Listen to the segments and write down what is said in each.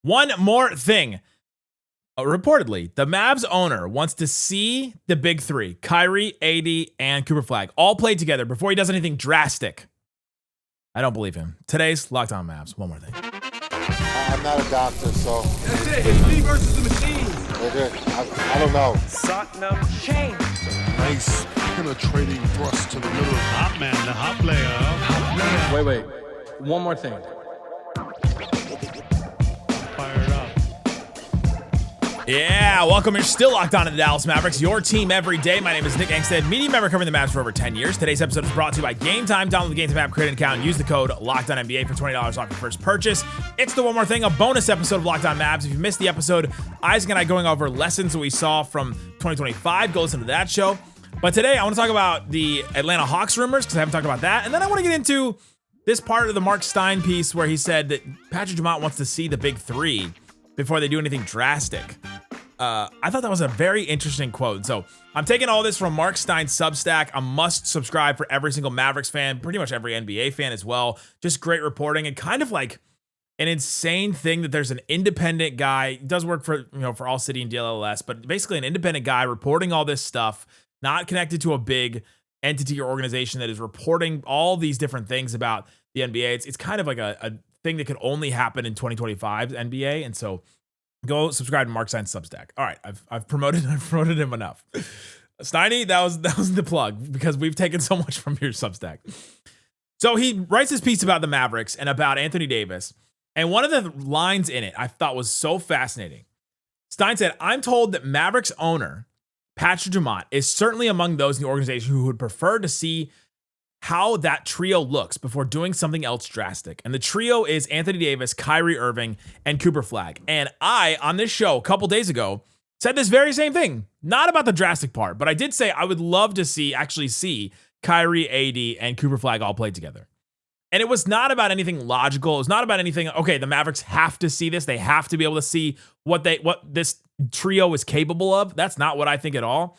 One more thing. Reportedly, the Mavs owner wants to see the big three, Kyrie, AD, and Cooper Flagg, all play together before he does anything drastic. I don't believe him. Today's Locked On Mavs. One more thing. I'm not a doctor, so. That's it. It's me versus the machine. I don't know. Satnam change. Nice penetrating thrust to the middle. Hot man, the hot player. Wait. One more thing. Fired up. Yeah, welcome. You're still locked on to the Dallas Mavericks, your team every day. My name is Nick Angstadt, media member covering the Mavs for over 10 years. Today's episode is brought to you by Game Time. Download the Game Time app, create an account, and use the code LOCKEDONNBA for $20 off your first purchase. It's the One More Thing, a bonus episode of Locked On Mavs. If you missed the episode, Isaac and I going over lessons that we saw from 2025. Go listen to that show. But today, I want to talk about the Atlanta Hawks rumors, because I haven't talked about that. And then I want to get into this part of the Marc Stein piece where he said that Patrick Dumont wants to see the big three before they do anything drastic. I thought that was a very interesting quote. So I'm taking all this from Marc Stein's Substack, a must subscribe for every single Mavericks fan, pretty much every NBA fan as well. Just great reporting and kind of like an insane thing that there's an independent guy, he does work for, for All City and DLLS, but basically an independent guy reporting all this stuff, not connected to a big entity or organization that is reporting all these different things about the NBA. It's kind of like a thing that could only happen in 2025's NBA. And so go subscribe to Marc Stein's Substack. All right, I've promoted him enough. Steiny, that was the plug because we've taken so much from your Substack. So he writes this piece about the Mavericks and about Anthony Davis. And one of the lines in it I thought was so fascinating. Stein said, "I'm told that Mavericks owner Patrick Dumont is certainly among those in the organization who would prefer to see how that trio looks before doing something else drastic." And the trio is Anthony Davis, Kyrie Irving, and Cooper Flagg. And I, on this show a couple days ago, said this very same thing. Not about the drastic part, but I did say I would love to actually see Kyrie, AD, and Cooper Flagg all play together. And it was not about anything logical. It was not about anything, okay, the Mavericks have to see this. They have to be able to see what this trio is capable of. That's not what I think at all.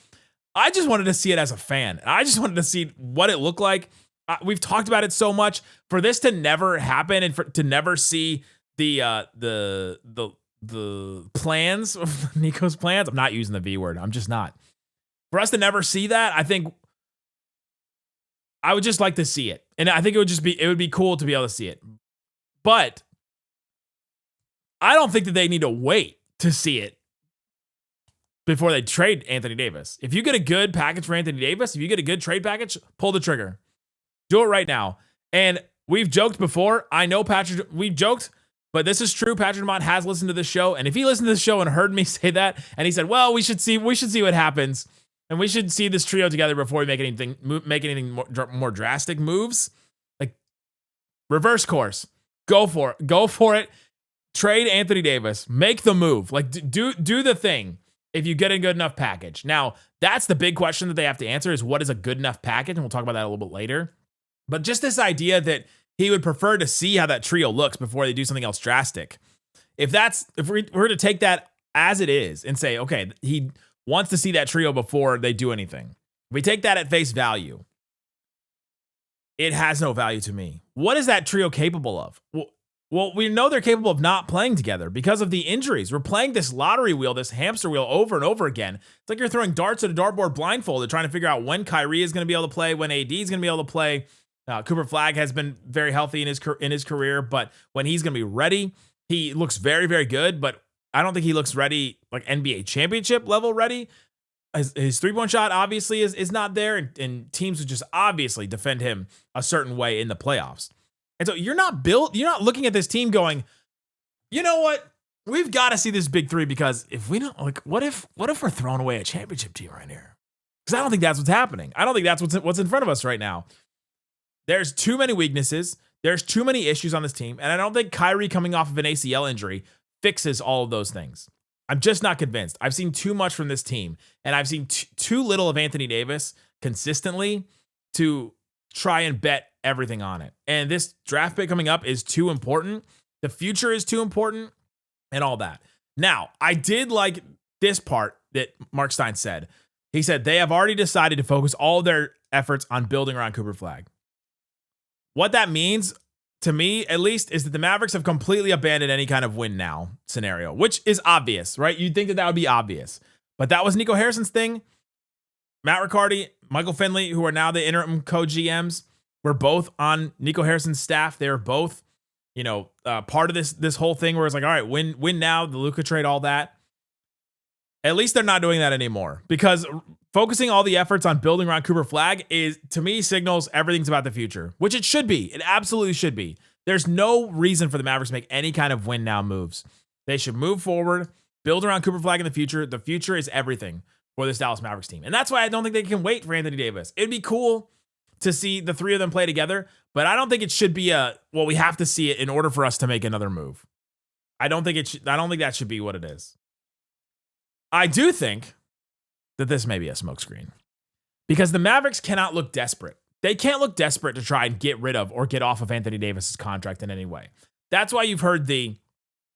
I just wanted to see it as a fan. I just wanted to see what it looked like. We've talked about it so much. For this to never happen and to never see the plans of Nico's plans. I'm not using the V word. I'm just not. For us to never see that, I think I would just like to see it. And I think it would be cool to be able to see it. But I don't think that they need to wait to see it before they trade Anthony Davis. If you get a good package for Anthony Davis, if you get a good trade package, pull the trigger. Do it right now. And we've joked before. I know we've joked, but this is true. Patrick Dumont has listened to this show. And if he listened to this show and heard me say that, and he said, well, we should see what happens. And we should see this trio together before we make anything more drastic moves. Like, reverse course. Go for it. Trade Anthony Davis. Make the move. Like, do the thing if you get a good enough package. Now, that's the big question that they have to answer is what is a good enough package? And we'll talk about that a little bit later. But just this idea that he would prefer to see how that trio looks before they do something else drastic. If we're to take that as it is and say, okay, he wants to see that trio before they do anything. If we take that at face value, it has no value to me. What is that trio capable of? Well, we know they're capable of not playing together because of the injuries. We're playing this lottery wheel, this hamster wheel over and over again. It's like you're throwing darts at a dartboard blindfolded, trying to figure out when Kyrie is going to be able to play, when AD is going to be able to play. Cooper Flagg has been very healthy in his career, but when he's going to be ready, he looks very, very good, but I don't think he looks ready, like NBA championship level ready. His three-point shot obviously is not there, and teams would just obviously defend him a certain way in the playoffs. And so you're not looking at this team going, you know what? We've got to see this big three because if we don't, like, what if we're throwing away a championship team right here? Because I don't think that's what's happening. I don't think that's what's in front of us right now. There's too many weaknesses. There's too many issues on this team. And I don't think Kyrie coming off of an ACL injury fixes all of those things. I'm just not convinced. I've seen too much from this team, and I've seen too little of Anthony Davis consistently to try and bet everything on it. And this draft pick coming up is too important. The future is too important and all that. Now, I did like this part that Marc Stein said. He said they have already decided to focus all their efforts on building around Cooper Flagg. What that means to me at least, is that the Mavericks have completely abandoned any kind of win now scenario, which is obvious, right? You'd think that that would be obvious. But that was Nico Harrison's thing. Matt Riccardi, Michael Finley, who are now the interim co-GMs, were both on Nico Harrison's staff. They were both, part of this whole thing where it's like, all right, win now, the Luka trade, all that. At least they're not doing that anymore, because focusing all the efforts on building around Cooper Flagg is, to me, signals everything's about the future, which it should be. It absolutely should be. There's no reason for the Mavericks to make any kind of win now moves. They should move forward, build around Cooper Flagg in the future. The future is everything for this Dallas Mavericks team. And that's why I don't think they can wait for Anthony Davis. It'd be cool to see the three of them play together, but I don't think it should be we have to see it in order for us to make another move. I don't think that should be what it is. I do think that this may be a smokescreen, because the Mavericks cannot look desperate. They can't look desperate to try and get rid of or get off of Anthony Davis's contract in any way. That's why you've heard the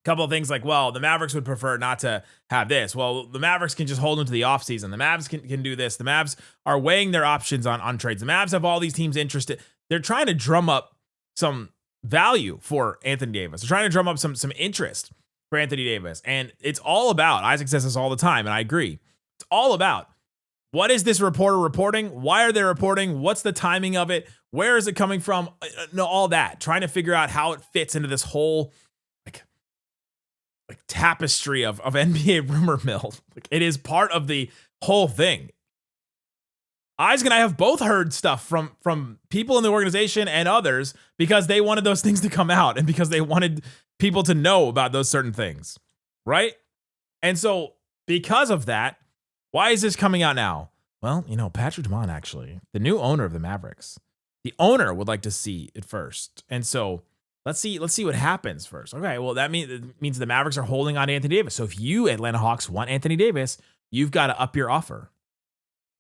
couple of things like, well, the Mavericks would prefer not to have this. Well, the Mavericks can just hold him to the offseason. The Mavs can do this. The Mavs are weighing their options on trades. The Mavs have all these teams interested. They're trying to drum up some value for Anthony Davis. They're trying to drum up some interest for Anthony Davis. And it's all about, Isaac says this all the time, and I agree. It's all about, what is this reporter reporting? Why are they reporting? What's the timing of it? Where is it coming from? No, all that. Trying to figure out how it fits into this whole like tapestry of NBA rumor mill. Like, it is part of the whole thing. Isaac and I have both heard stuff from people in the organization and others, because they wanted those things to come out and because they wanted people to know about those certain things, right? And so because of that, why is this coming out now? Well, Patrick Dumont, actually, the new owner of the Mavericks, the owner would like to see it first. And so let's see what happens first. Okay, well, that means the Mavericks are holding on to Anthony Davis. So if you, Atlanta Hawks, want Anthony Davis, you've got to up your offer.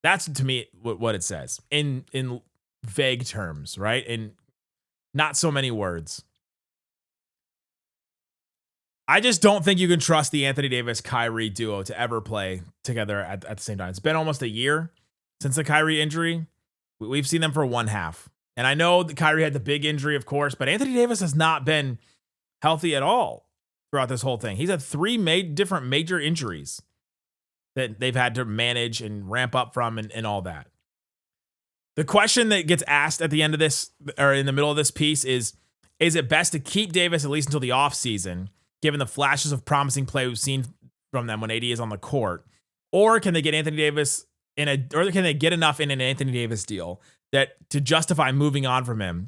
That's, to me, what it says in vague terms, right? In not so many words. I just don't think you can trust the Anthony Davis-Kyrie duo to ever play together at the same time. It's been almost a year since the Kyrie injury. We've seen them for one half. And I know that Kyrie had the big injury, of course, but Anthony Davis has not been healthy at all throughout this whole thing. He's had three different major injuries that they've had to manage and ramp up from and all that. The question that gets asked at the end of this, or in the middle of this piece, is it best to keep Davis at least until the offseason, given the flashes of promising play we've seen from them when AD is on the court? Or can they get Anthony Davis or can they get enough in an Anthony Davis deal that to justify moving on from him?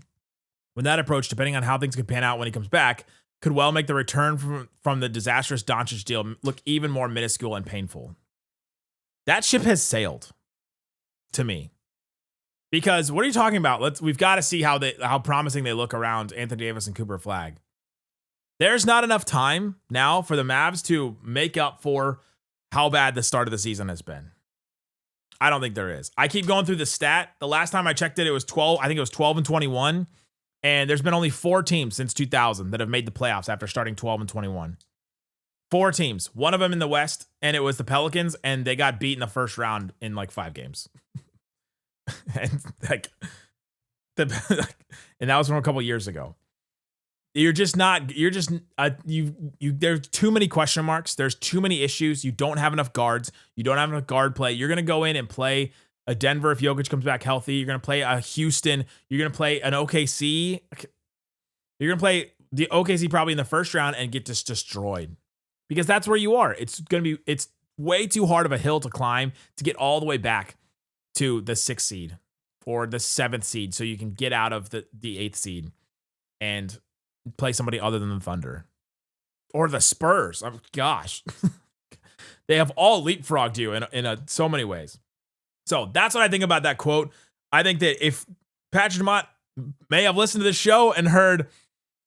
When that approach, depending on how things could pan out when he comes back, could well make the return from the disastrous Doncic deal look even more minuscule and painful. That ship has sailed, to me. Because what are you talking about? We've got to see how promising they look around Anthony Davis and Cooper Flagg. There's not enough time now for the Mavs to make up for how bad the start of the season has been. I don't think there is. I keep going through the stat. The last time I checked it was 12. I think it was 12-21. And there's been only 4 teams since 2000 that have made the playoffs after starting 12-21. 4 teams. One of them in the West, and it was the Pelicans, and they got beat in the first round in like 5 games. And and that was from a couple years ago. There's too many question marks. There's too many issues. You don't have enough guards. You don't have enough guard play. You're going to go in and play a Denver if Jokic comes back healthy. You're going to play a Houston. You're going to play an OKC. You're going to play the OKC probably in the first round and get just destroyed, because that's where you are. It's way too hard of a hill to climb to get all the way back to the 6th seed or the 7th seed, so you can get out of the 8th seed and play somebody other than the Thunder or the Spurs. Oh, gosh, they have all leapfrogged you in so many ways. So that's what I think about that quote. I think that if Patrick Dumont may have listened to this show and heard,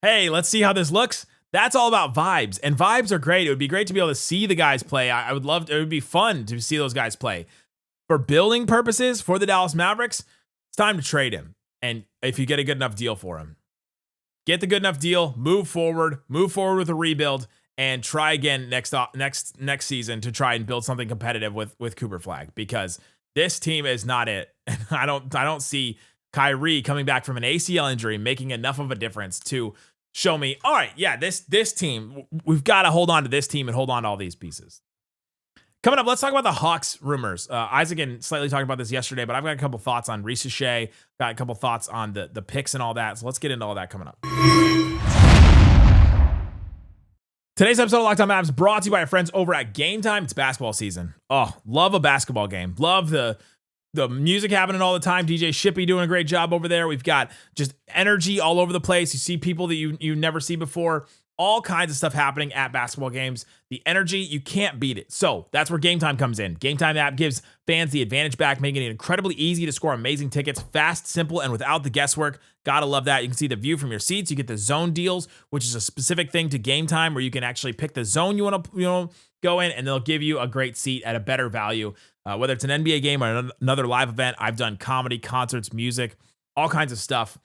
hey, let's see how this looks, that's all about vibes, and vibes are great. It would be great to be able to see the guys play. I would love to, it would be fun to see those guys play. For building purposes for the Dallas Mavericks, it's time to trade him. And if you get a good enough deal for him, get the good enough deal, move forward with a rebuild, and try again next season to try and build something competitive with Cooper Flagg, because this team is not it. And I don't see Kyrie coming back from an ACL injury, making enough of a difference to show me, all right, yeah, this team, we've got to hold on to this team and hold on to all these pieces. Coming up, let's talk about the Hawks rumors. Isaac and slightly talked about this yesterday, but I've got a couple thoughts on Risacher, got a couple thoughts on the picks and all that. So let's get into all that coming up. Today's episode of Locked On Mavs brought to you by our friends over at Game Time. It's basketball season. Oh, love a basketball game. Love the music happening all the time. DJ Shippy doing a great job over there. We've got just energy all over the place. You see people that you never see before. All kinds of stuff happening at basketball games. The energy, you can't beat it. So that's where Game Time comes in. Game Time app gives fans the advantage back, making it incredibly easy to score amazing tickets, fast, simple, and without the guesswork. Gotta love that. You can see the view from your seats. You get the zone deals, which is a specific thing to Game Time where you can actually pick the zone you want to go in, and they'll give you a great seat at a better value. Whether it's an NBA game or another live event, I've done comedy, concerts, music, all kinds of stuff.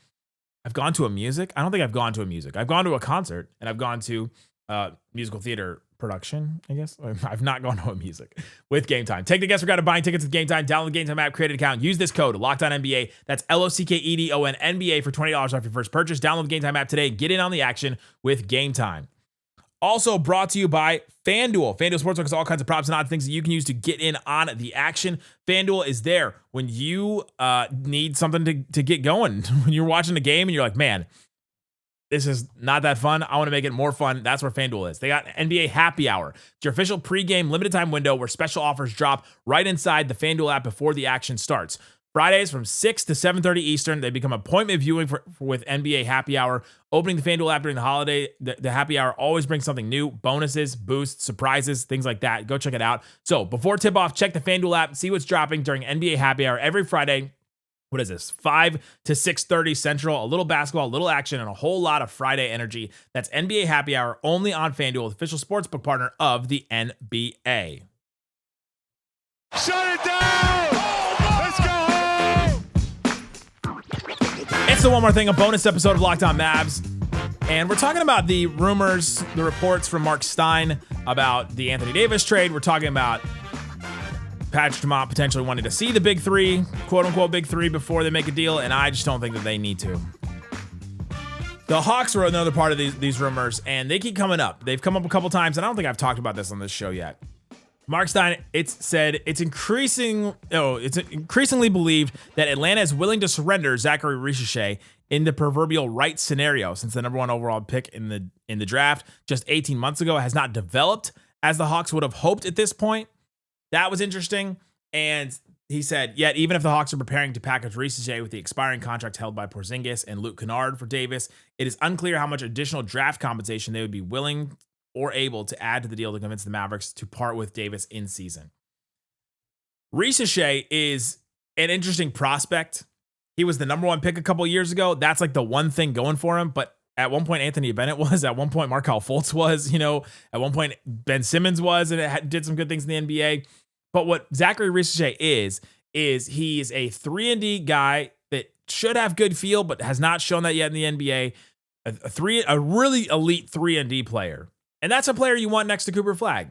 I've gone to a music. I don't think I've gone to a music. I've gone to a concert, and I've gone to musical theater production, I guess. I've not gone to a music with Game Time. Take the guesswork out of buying tickets with Game Time. Download the Game Time app, create an account, use this code LOCKEDONNBA. That's LOCKEDON NBA for $20 off your first purchase. Download the Game Time app today. Get in on the action with Game Time. Also brought to you by FanDuel. FanDuel Sportsbook has all kinds of props and odd things that you can use to get in on the action. FanDuel is there when you need something to get going. When you're watching a game and you're like, man, this is not that fun. I want to make it more fun. That's where FanDuel is. They got NBA Happy Hour. It's your official pregame limited time window where special offers drop right inside the FanDuel app before the action starts. Fridays from 6 to 7:30 Eastern, they become appointment viewing with NBA Happy Hour. Opening the FanDuel app during the holiday, the Happy Hour always brings something new, bonuses, boosts, surprises, things like that. Go check it out. So before tip-off, check the FanDuel app, see what's dropping during NBA Happy Hour every Friday. What is this? 5 to 6:30 Central, a little basketball, a little action, and a whole lot of Friday energy. That's NBA Happy Hour only on FanDuel, official sportsbook partner of the NBA. Shut it down! Let's go home! It's the One More Thing, a bonus episode of Locked On Mavs. And we're talking about the rumors, the reports from Marc Stein about the Anthony Davis trade. We're talking about Patrick Dumont potentially wanting to see the big three, quote unquote big three, before they make a deal. And I just don't think that they need to. The Hawks were another part of these rumors, and they keep coming up. They've come up a couple times, and I don't think I've talked about this on this show yet. Marc Stein, it's increasingly believed that Atlanta is willing to surrender Zachary Risacher in the proverbial right scenario, since the number one overall pick in the draft just 18 months ago has not developed as the Hawks would have hoped at this point. That was interesting. And he said, yet even if the Hawks are preparing to package Risacher with the expiring contract held by Porzingis and Luke Kennard for Davis, it is unclear how much additional draft compensation they would be willing or able to add to the deal to convince the Mavericks to part with Davis in season. Risacher is an interesting prospect. He was the number one pick a couple years ago. That's like the one thing going for him. But at one point, Anthony Bennett was. At one point, Markelle Fultz was. At one point, Ben Simmons was, and it did some good things in the NBA. But what Zachary Risacher is he is a 3-and-D guy that should have good feel, but has not shown that yet in the NBA. A really elite 3-and-D player. And that's a player you want next to Cooper Flagg.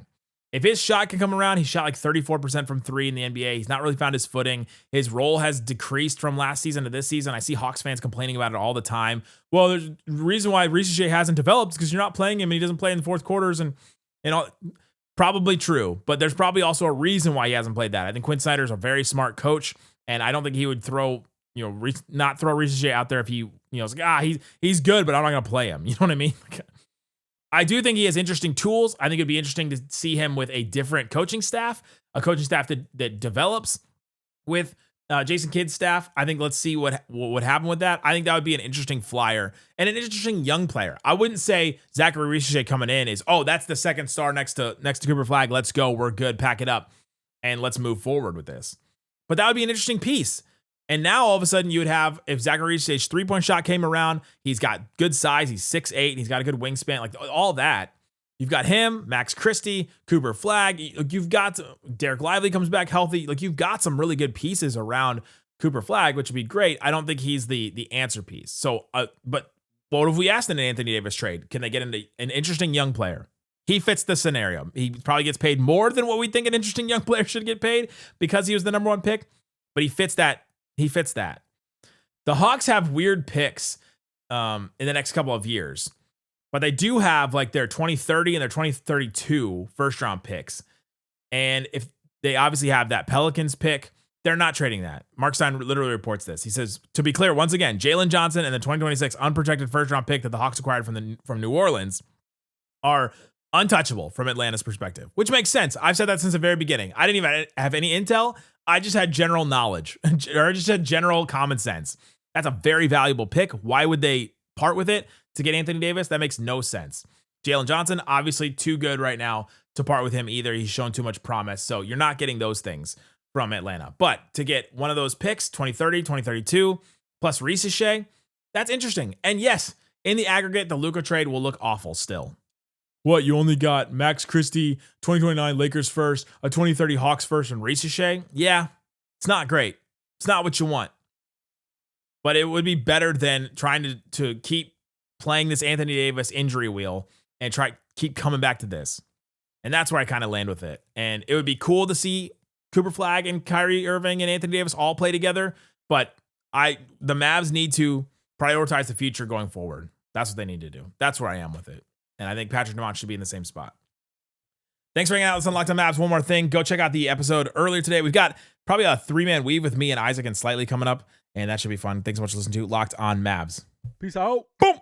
If his shot can come around, he shot like 34% from three in the NBA. He's not really found his footing. His role has decreased from last season to this season. I see Hawks fans complaining about it all the time. Well, there's a reason why Risacher hasn't developed is because you're not playing him and he doesn't play in the fourth quarters and all. Probably true, but there's probably also a reason why he hasn't played that. I think Quinn Snyder's a very smart coach, and I don't think he would not throw Risacher out there if he, was like, he's good, but I'm not going to play him. You know what I mean? I do think he has interesting tools. I think it'd be interesting to see him with a different coaching staff, a coaching staff that develops with Jason Kidd's staff. I think let's see what would happen with that. I think that would be an interesting flyer and an interesting young player. I wouldn't say Zachary Risacher coming in is, that's the second star next to Cooper Flagg. Let's go. We're good. Pack it up and let's move forward with this. But that would be an interesting piece. And now all of a sudden you would have, if Zachary Risacher's 3-point shot came around, he's got good size. He's 6'8". He's got a good wingspan, like all that. You've got him, Max Christie, Cooper Flagg. You've got Dereck Lively comes back healthy. Like you've got some really good pieces around Cooper Flagg, which would be great. I don't think he's the answer piece. So, but what have we asked in an Anthony Davis trade? Can they get into an interesting young player? He fits the scenario. He probably gets paid more than what we think an interesting young player should get paid because he was the number one pick, but he fits that. He fits that. The Hawks have weird picks in the next couple of years, but they do have like their 2030 and their 2032 first round picks. And if they obviously have that Pelicans pick, they're not trading that. Marc Stein literally reports this. He says, to be clear, once again, Jalen Johnson and the 2026 unprotected first round pick that the Hawks acquired from New Orleans are untouchable from Atlanta's perspective, which makes sense. I've said that since the very beginning. I didn't even have any intel. I just had general knowledge, or I just had general common sense. That's a very valuable pick. Why would they part with it to get Anthony Davis? That makes no sense. Jalen Johnson, obviously too good right now to part with him either. He's shown too much promise. So you're not getting those things from Atlanta. But to get one of those picks, 2030, 2032, plus Reese Shea, that's interesting. And yes, in the aggregate, the Luka trade will look awful still. What, you only got Max Christie, 2029 Lakers first, a 2030 Hawks first, and Reese Shea? Yeah, it's not great. It's not what you want. But it would be better than trying to keep playing this Anthony Davis injury wheel and keep coming back to this. And that's where I kind of land with it. And it would be cool to see Cooper Flagg and Kyrie Irving and Anthony Davis all play together. But the Mavs need to prioritize the future going forward. That's what they need to do. That's where I am with it. And I think Patrick Dumont should be in the same spot. Thanks for hanging out with Unlocked on Mavs. One more thing. Go check out the episode earlier today. We've got probably a 3-man weave with me and Isaac and Slightly coming up. And that should be fun. Thanks so much for listening to Locked on Mavs. Peace out. Boom.